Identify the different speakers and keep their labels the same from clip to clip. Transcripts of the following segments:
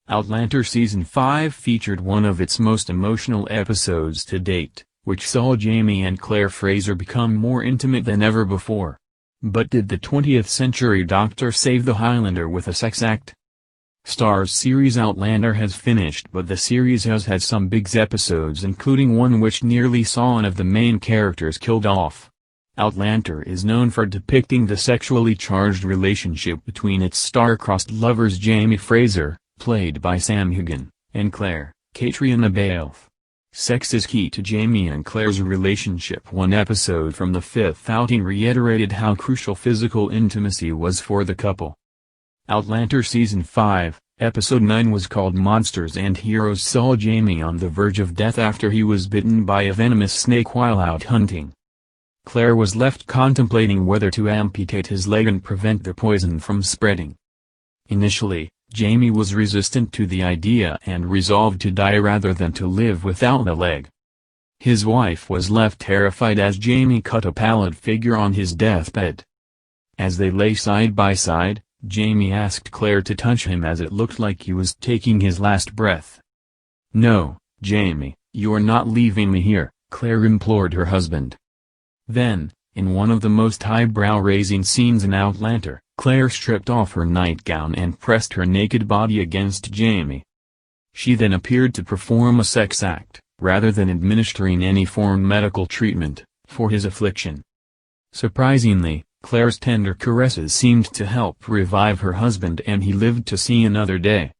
Speaker 1: Outlander Season 5 featured one of its most emotional episodes to date, which saw Jamie and Claire Fraser become more intimate than ever before. But did the 20th Century Doctor save the Highlander with a sex act? Starz series Outlander has finished, but the series has had some big episodes, including one which nearly saw one of the main characters killed off. Outlander is known for depicting the sexually charged relationship between its star-crossed lovers Jamie Fraser, played by Sam Heughan, and Claire, Caitriona Balfe. Sex is key to Jamie and Claire's relationship. One episode from the fifth outing reiterated how crucial physical intimacy was for the couple. Outlander Season 5, Episode 9 was called Monsters and Heroes, saw Jamie on the verge of death after he was bitten by a venomous snake while out hunting. Claire was left contemplating whether to amputate his leg and prevent the poison from spreading. Initially, Jamie was resistant to the idea and resolved to die rather than to live without a leg. His wife was left terrified as Jamie cut a pallid figure on his deathbed. As they lay side by side, Jamie asked Claire to touch him as it looked like he was taking his last breath. "No, Jamie, you're not leaving me here," Claire implored her husband. Then, in one of the most eyebrow-raising scenes in Outlander, Claire stripped off her nightgown and pressed her naked body against Jamie. She then appeared to perform a sex act, rather than administering any form of medical treatment, for his affliction. Surprisingly, Claire's tender caresses seemed to help revive her husband and he lived to see another day.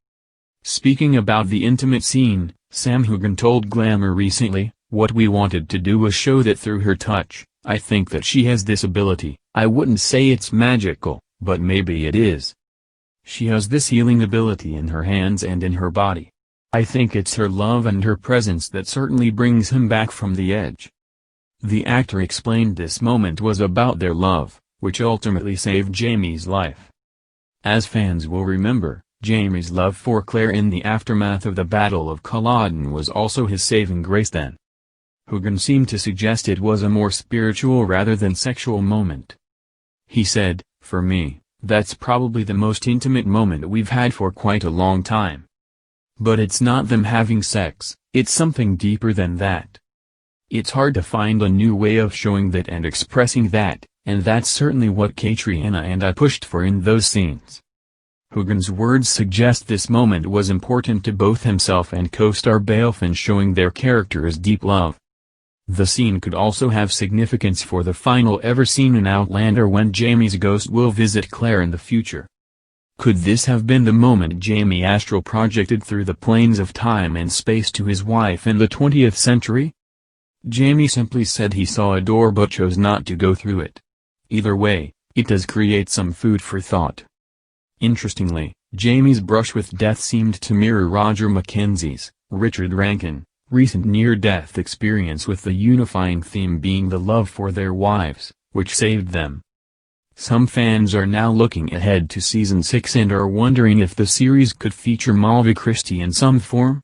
Speaker 1: Speaking about the intimate scene, Sam Heughan told Glamour recently, "What we wanted to do was show that through her touch, I think that she has this ability. I wouldn't say it's magical, but maybe it is. She has this healing ability in her hands and in her body. I think it's her love and her presence that certainly brings him back from the edge." The actor explained this moment was about their love, which ultimately saved Jamie's life. As fans will remember, Jamie's love for Claire in the aftermath of the Battle of Culloden was also his saving grace then. Heughan seemed to suggest it was a more spiritual rather than sexual moment. He said, "For me, that's probably the most intimate moment we've had for quite a long time. But it's not them having sex, it's something deeper than that. It's hard to find a new way of showing that and expressing that, and that's certainly what Caitriona and I pushed for in those scenes." Heughan's words suggest this moment was important to both himself and co-star Balfe in showing their characters' deep love. The scene could also have significance for the final ever scene in Outlander when Jamie's ghost will visit Claire in the future. Could this have been the moment Jamie astral projected through the planes of time and space to his wife in the 20th century? Jamie simply said he saw a door but chose not to go through it. Either way, it does create some food for thought. Interestingly, Jamie's brush with death seemed to mirror Roger Mackenzie's, Richard Rankin, recent near-death experience, with the unifying theme being the love for their wives, which saved them. Some fans are now looking ahead to Season 6 and are wondering if the series could feature Malva Christie in some form.